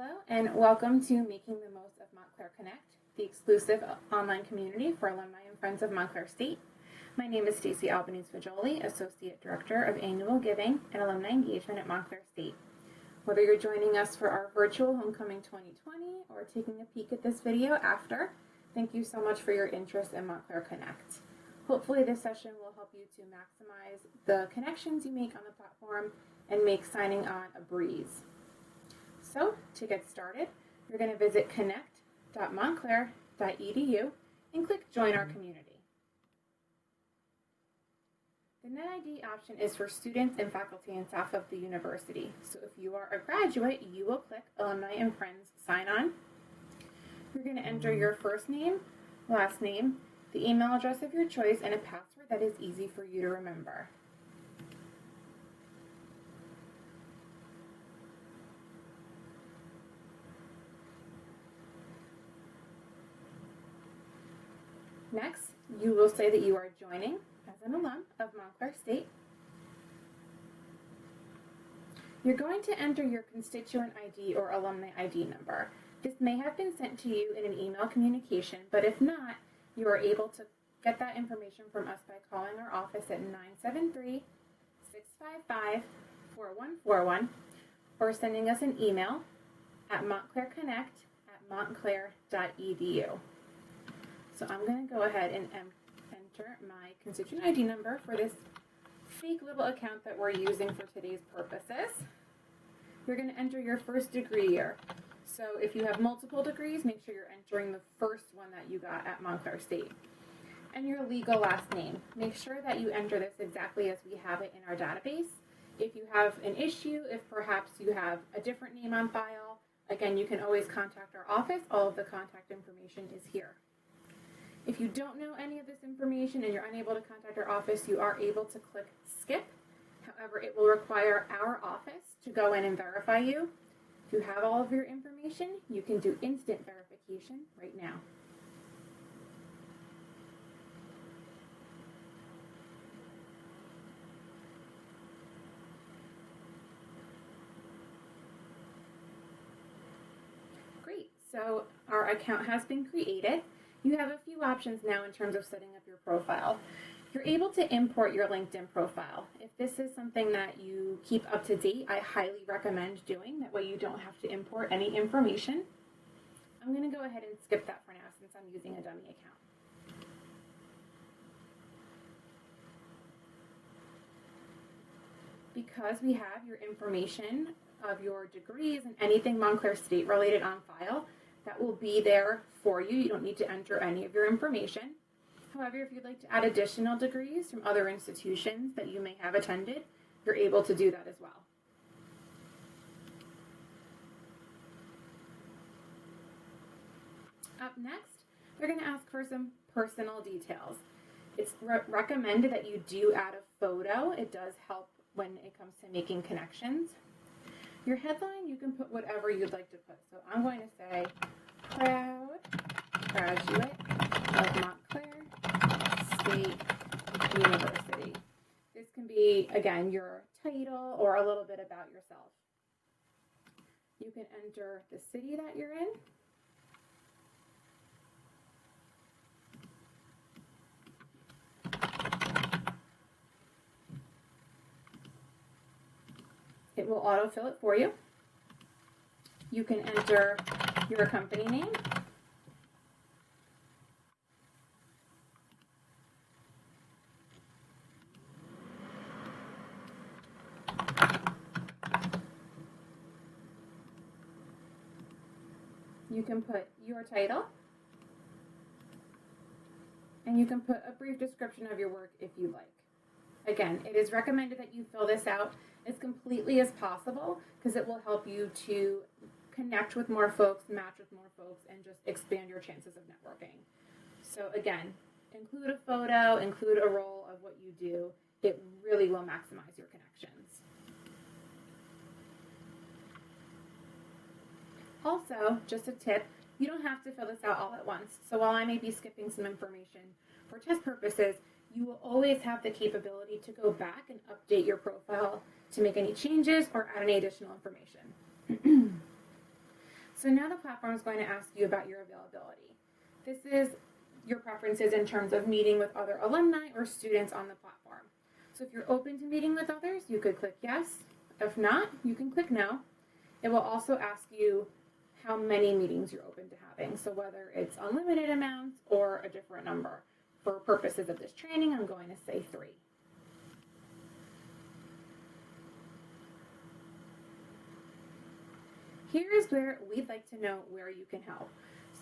Hello and welcome to Making the Most of MONTCLAIRconnect, the exclusive online community for alumni and friends of Montclair State. My name is Stacy Albanese-Fajoli, Associate Director of Annual Giving and Alumni Engagement at Montclair State. Whether you're joining us for our virtual Homecoming 2020 or taking a peek at this video after, thank you so much for your interest in MONTCLAIRconnect. Hopefully this session will help you to maximize the connections you make on the platform and make signing on a breeze. So, to get started, you're going to visit connect.montclair.edu and click Join Our Community. The NetID option is for students and faculty and staff of the university. So if you are a graduate, you will click Alumni and Friends Sign On. You're going to enter your first name, last name, the email address of your choice, and a password that is easy for you to remember. Next, you will say that you are joining as an alum of Montclair State. You're going to enter your constituent ID or alumni ID number. This may have been sent to you in an email communication, but if not, you are able to get that information from us by calling our office at 973-655-4141 or sending us an email at montclairconnect@montclair.edu. So I'm going to go ahead and enter my constituent ID number for this fake little account that we're using for today's purposes. You're going to enter your first degree year. So if you have multiple degrees, make sure you're entering the first one that you got at Montclair State. And your legal last name. Make sure that you enter this exactly as we have it in our database. If you have an issue, if perhaps you have a different name on file, again, you can always contact our office. All of the contact information is here. If you don't know any of this information and you're unable to contact our office, you are able to click skip. However, it will require our office to go in and verify you. If you have all of your information, you can do instant verification right now. Great, so our account has been created. You have a few options now in terms of setting up your profile. You're able to import your LinkedIn profile. If this is something that you keep up to date, I highly recommend doing. That way you don't have to import any information. I'm going to go ahead and skip that for now since I'm using a dummy account. Because we have your information of your degrees and anything Montclair State related on file, that will be there for you. You don't need to enter any of your information. However, if you'd like to add additional degrees from other institutions that you may have attended, you're able to do that as well. Up next, they're going to ask for some personal details. It's recommended that you do add a photo. It does help when it comes to making connections. Your headline, you can put whatever you'd like to put. So I'm going to say, proud graduate of Montclair State University. This can be, again, your title or a little bit about yourself. You can enter the city that you're in. It will autofill it for you. You can enter your company name. You can put your title. And you can put a brief description of your work if you like. Again, it is recommended that you fill this out as completely as possible because it will help you to connect with more folks, match with more folks, and just expand your chances of networking. So again, include a photo, include a role of what you do. It really will maximize your connections. Also, just a tip, you don't have to fill this out all at once. So while I may be skipping some information for test purposes, you will always have the capability to go back and update your profile to make any changes or add any additional information. So now the platform is going to ask you about your availability. This is your preferences in terms of meeting with other alumni or students on the platform. So if you're open to meeting with others, you could click yes. If not, you can click no. It will also ask you how many meetings you're open to having. So whether it's unlimited amounts or a different number. For purposes of this training, I'm going to say 3. Here's where we'd like to know where you can help.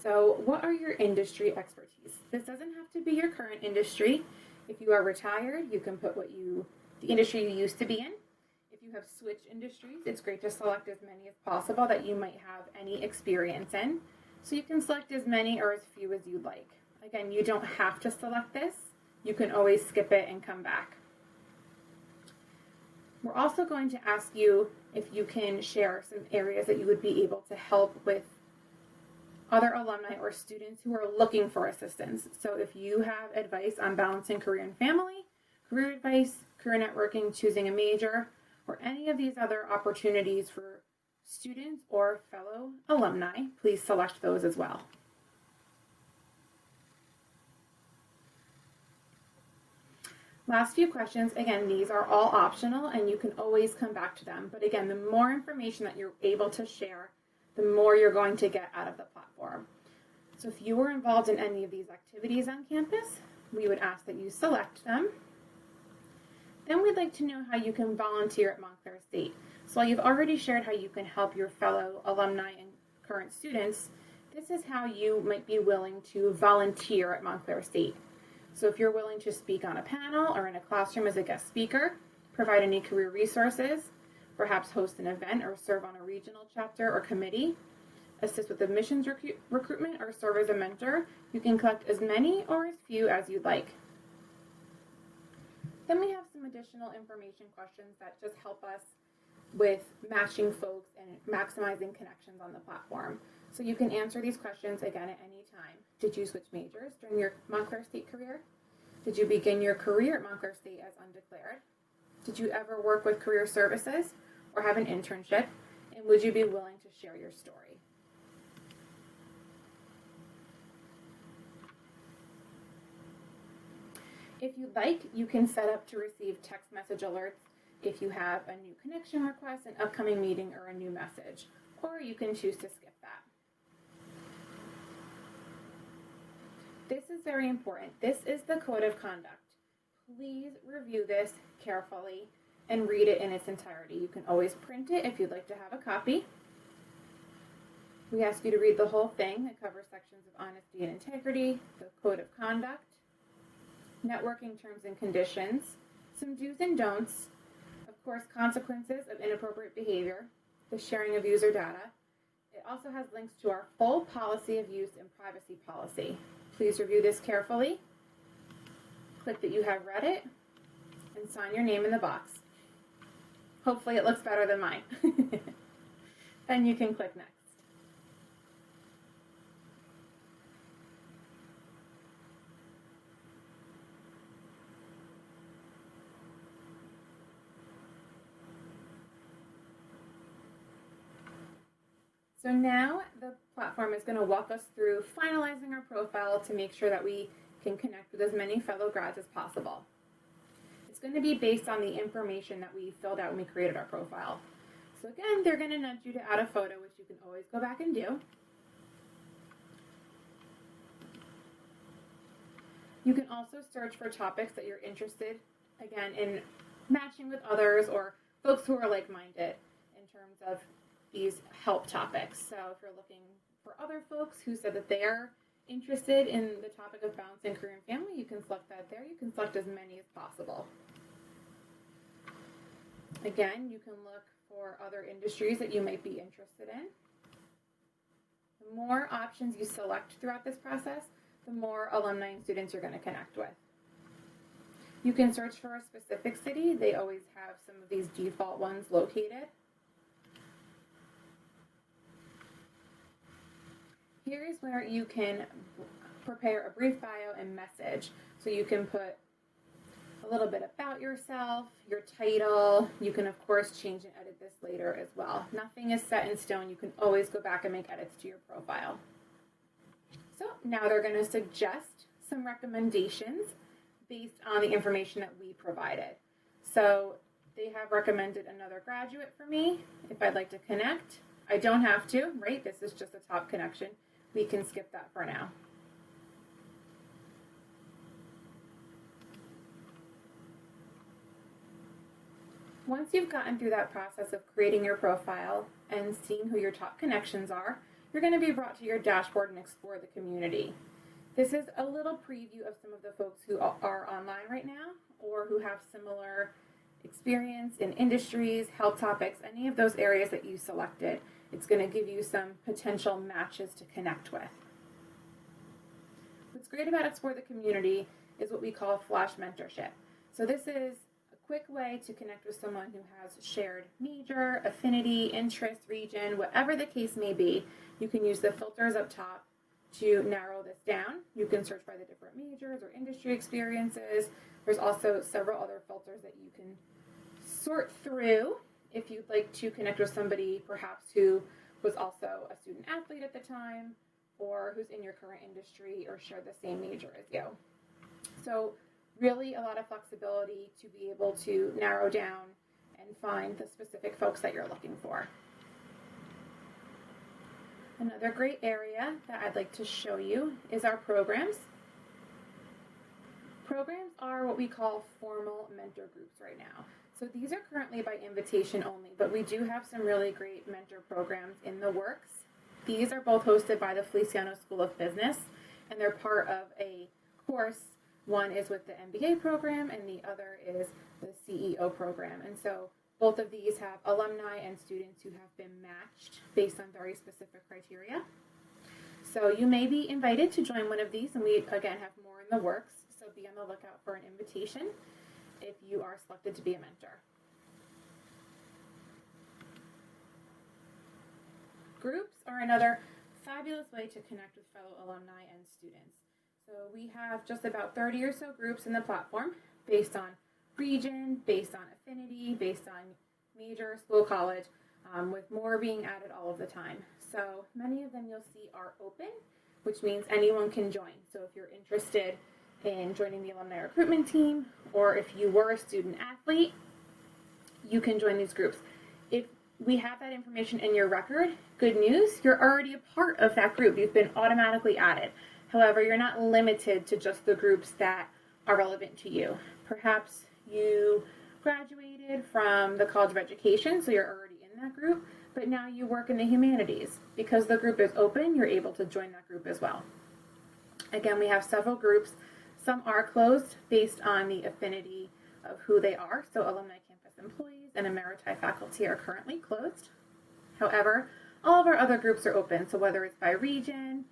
So what are your industry expertise? This doesn't have to be your current industry. If you are retired, you can put the industry you used to be in. If you have switched industries, it's great to select as many as possible that you might have any experience in. So you can select as many or as few as you'd like. Again, you don't have to select this. You can always skip it and come back. We're also going to ask you if you can share some areas that you would be able to help with other alumni or students who are looking for assistance. So if you have advice on balancing career and family, career advice, career networking, choosing a major, or any of these other opportunities for students or fellow alumni, please select those as well. Last few questions, again, these are all optional and you can always come back to them. But again, the more information that you're able to share, the more you're going to get out of the platform. So if you were involved in any of these activities on campus, we would ask that you select them. Then we'd like to know how you can volunteer at Montclair State. So while you've already shared how you can help your fellow alumni and current students, this is how you might be willing to volunteer at Montclair State. So if you're willing to speak on a panel or in a classroom as a guest speaker, provide any career resources, perhaps host an event or serve on a regional chapter or committee, assist with admissions recruitment, or serve as a mentor, you can collect as many or as few as you'd like. Then we have some additional information questions that just help us with matching folks and maximizing connections on the platform. So you can answer these questions again at any time. Did you switch majors during your Montclair State career? Did you begin your career at Montclair State as undeclared? Did you ever work with career services or have an internship? And would you be willing to share your story? If you'd like, you can set up to receive text message alerts if you have a new connection request, an upcoming meeting, or a new message, or you can choose to skip that. This is very important. This is the code of conduct. Please review this carefully and read it in its entirety. You can always print it if you'd like to have a copy. We ask you to read the whole thing that covers sections of honesty and integrity, the code of conduct, networking terms and conditions, some do's and don'ts, of course, consequences of inappropriate behavior, the sharing of user data. It also has links to our full policy of use and privacy policy. Please review this carefully. Click that you have read it and sign your name in the box. Hopefully it looks better than mine. Then you can click next. So now the platform is going to walk us through finalizing our profile to make sure that we can connect with as many fellow grads as possible. It's going to be based on the information that we filled out when we created our profile. So again, they're going to nudge you to add a photo, which you can always go back and do. You can also search for topics that you're interested, again, in matching with others or folks who are like-minded in terms of these help topics. So if you're looking for other folks who said that they're interested in the topic of balancing career and family, you can select that there. You can select as many as possible. Again, you can look for other industries that you might be interested in. The more options you select throughout this process, the more alumni and students you're going to connect with. You can search for a specific city. They always have some of these default ones located. Here is where you can prepare a brief bio and message. So you can put a little bit about yourself, your title. You can, of course, change and edit this later as well. Nothing is set in stone. You can always go back and make edits to your profile. So now they're going to suggest some recommendations based on the information that we provided. So they have recommended another graduate for me if I'd like to connect. I don't have to, right? This is just a top connection. We can skip that for now. Once you've gotten through that process of creating your profile and seeing who your top connections are, you're going to be brought to your dashboard and explore the community. This is a little preview of some of the folks who are online right now or who have similar experience in industries, health topics, any of those areas that you selected. It's going to give you some potential matches to connect with. What's great about Explore the Community is what we call flash mentorship. So this is quick way to connect with someone who has shared major, affinity, interest, region, whatever the case may be. You can use the filters up top to narrow this down. You can search by the different majors or industry experiences. There's also several other filters that you can sort through if you'd like to connect with somebody perhaps who was also a student athlete at the time or who's in your current industry or share the same major as you. So really a lot of flexibility to be able to narrow down and find the specific folks that you're looking for. Another great area that I'd like to show you is our programs. Programs are what we call formal mentor groups right now. So these are currently by invitation only, but we do have some really great mentor programs in the works. These are both hosted by the Feliciano School of Business, and they're part of a course. One is with the MBA program and the other is the CEO program. And so both of these have alumni and students who have been matched based on very specific criteria. So you may be invited to join one of these, and we again have more in the works. So be on the lookout for an invitation if you are selected to be a mentor. Groups are another fabulous way to connect with fellow alumni and students. So we have just about 30 or so groups in the platform based on region, based on affinity, based on major, school, college, with more being added all of the time. So many of them you'll see are open, which means anyone can join. So if you're interested in joining the alumni recruitment team, or if you were a student athlete, you can join these groups. If we have that information in your record, good news, you're already a part of that group. You've been automatically added. However, you're not limited to just the groups that are relevant to you. Perhaps you graduated from the College of Education, so you're already in that group, but now you work in the humanities. Because the group is open, you're able to join that group as well. Again, we have several groups. Some are closed based on the affinity of who they are. So alumni campus employees and emeriti faculty are currently closed. However, all of our other groups are open. So whether it's by region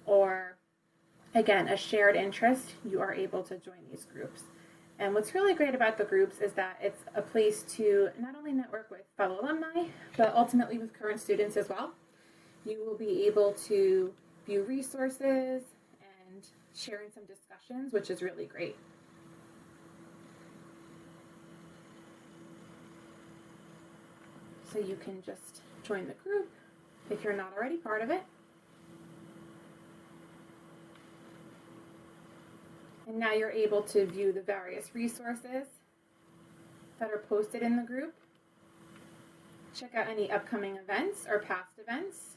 or again, a shared interest, you are able to join these groups. And what's really great about the groups is that it's a place to not only network with fellow alumni, but ultimately with current students as well. You will be able to view resources and share in some discussions, which is really great. So you can just join the group if you're not already part of it. And now you're able to view the various resources that are posted in the group. Check out any upcoming events or past events.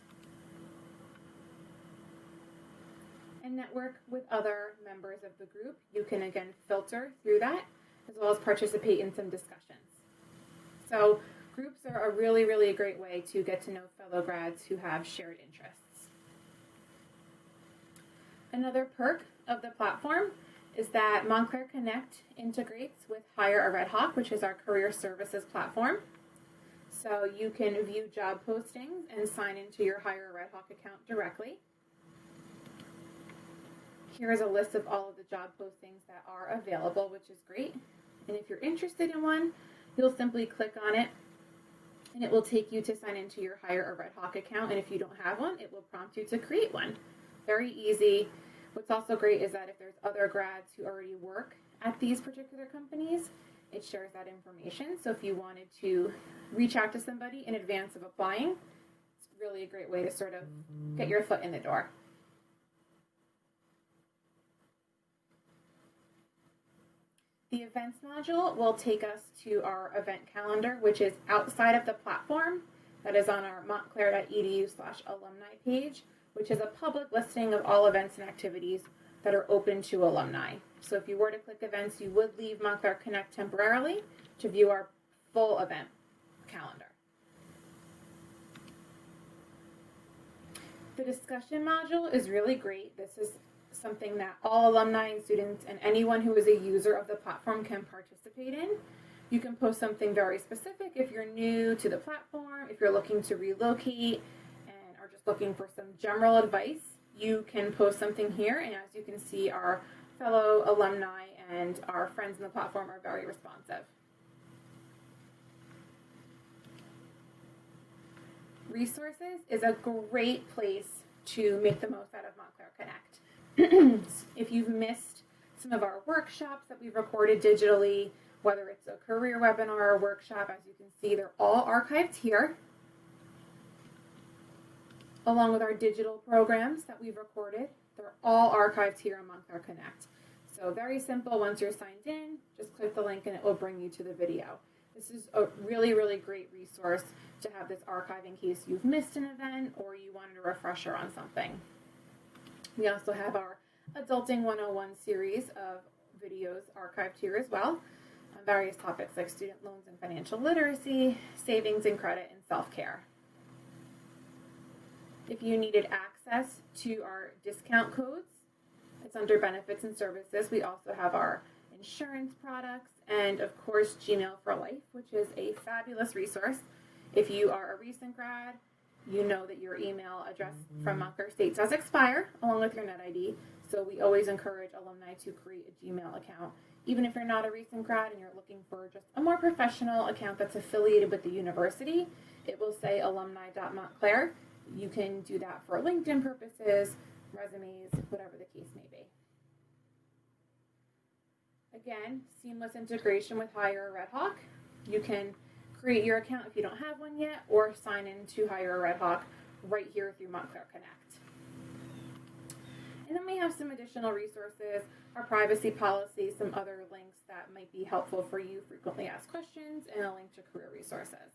And network with other members of the group. You can again filter through that as well as participate in some discussions. So groups are a really, really great way to get to know fellow grads who have shared interests. Another perk of the platform is that MONTCLAIRconnect integrates with Hire a Red Hawk, which is our career services platform. So you can view job postings and sign into your Hire a Red Hawk account directly. Here's a list of all of the job postings that are available, which is great. And if you're interested in one, you'll simply click on it and it will take you to sign into your Hire a Red Hawk account. And if you don't have one, it will prompt you to create one. Very easy. What's also great is that if there's other grads who already work at these particular companies, it shares that information. So if you wanted to reach out to somebody in advance of applying, it's really a great way to sort of get your foot in the door. The events module will take us to our event calendar, which is outside of the platform. That is on our montclair.edu/alumni page, which is a public listing of all events and activities that are open to alumni. So if you were to click events, you would leave MONTCLAIR temporarily to view our full event calendar. The discussion module is really great. This is something that all alumni and students and anyone who is a user of the platform can participate in. You can post something very specific if you're new to the platform, if you're looking to relocate and are just looking for some general advice. You can post something here, and as you can see, our fellow alumni and our friends in the platform are very responsive. Resources is a great place to make the most out of MONTCLAIRconnect. If you've missed some of our workshops that we've recorded digitally, whether it's a career webinar or workshop, as you can see, they're all archived here, along with our digital programs that we've recorded. They're all archived here on MONTCLAIRconnect. So very simple. Once you're signed in, just click the link and it will bring you to the video. This is a really, really great resource to have this archive in case you've missed an event or you wanted a refresher on something. We also have our Adulting 101 series of videos archived here as well on various topics like student loans and financial literacy, savings and credit, and self-care. If you needed access to our discount codes, it's under benefits and services. We also have our insurance products and, of course, Gmail for Life, which is a fabulous resource. If you are a recent grad, you know that your email address from Montclair State does expire along with your net ID. So we always encourage alumni to create a Gmail account. Even if you're not a recent grad and you're looking for just a more professional account that's affiliated with the university, it will say alumni.montclair. You can do that for LinkedIn purposes, resumes, whatever the case may be. Again, seamless integration with Hire a Red Hawk. You can create your account if you don't have one yet, or sign in to Hire a Red Hawk right here through MONTCLAIRconnect. And then we have some additional resources, our privacy policy, some other links that might be helpful for you, frequently asked questions, and a link to career resources.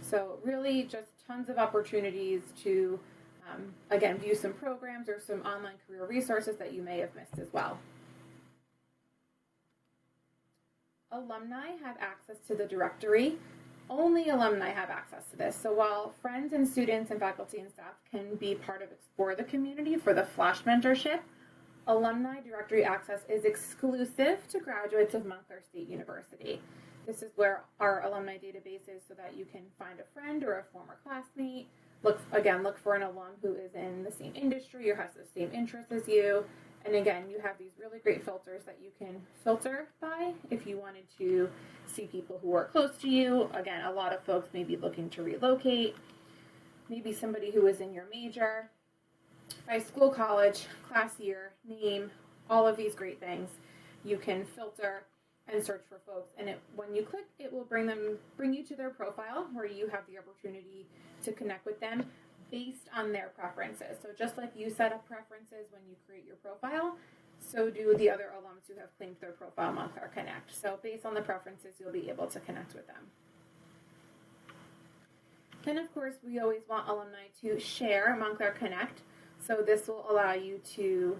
So really just tons of opportunities to, again, view some programs or some online career resources that you may have missed as well. Alumni have access to the directory. Only alumni have access to this. So while friends and students and faculty and staff can be part of Explore the Community for the Flash Mentorship, alumni directory access is exclusive to graduates of Montclair State University. This is where our alumni database is so that you can find a friend or a former classmate. Look for an alum who is in the same industry or has the same interests as you. And again, you have these really great filters that you can filter by if you wanted to see people who are close to you. Again, a lot of folks may be looking to relocate. Maybe somebody who is in your major. By school, college, class year, name, all of these great things. You can filter and search for folks. And when you click, it will bring you to their profile where you have the opportunity to connect with them based on their preferences. So just like you set up preferences when you create your profile, so do the other alums who have claimed their profile MONTCLAIRconnect. So based on the preferences, you'll be able to connect with them. Then of course, we always want alumni to share MONTCLAIRconnect. So this will allow you to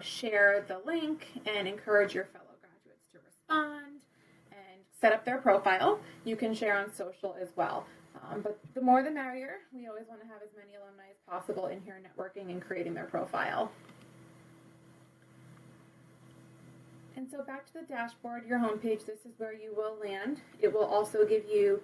share the link and encourage your fellow graduates to respond and set up their profile. You can share on social as well. But the more the merrier. We always want to have as many alumni as possible in here networking and creating their profile. And so back to the dashboard, your homepage, this is where you will land. It will also give you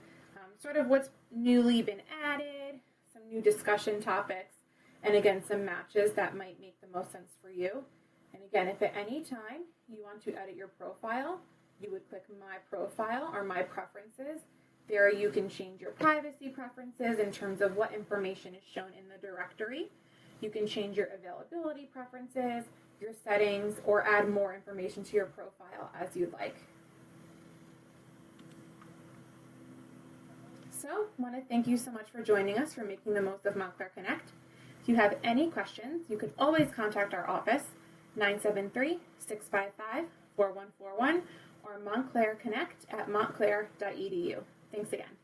sort of what's newly been added, some new discussion topics, and again, some matches that might make the most sense for you. And again, if at any time you want to edit your profile, you would click My Profile or My Preferences. There you can change your privacy preferences in terms of what information is shown in the directory. You can change your availability preferences, your settings or add more information to your profile as you'd like. So, I want to thank you so much for joining us for making the most of MONTCLAIRconnect. If you have any questions, you can always contact our office, 973-655-4141, or MONTCLAIRconnect@montclair.edu. Thanks again.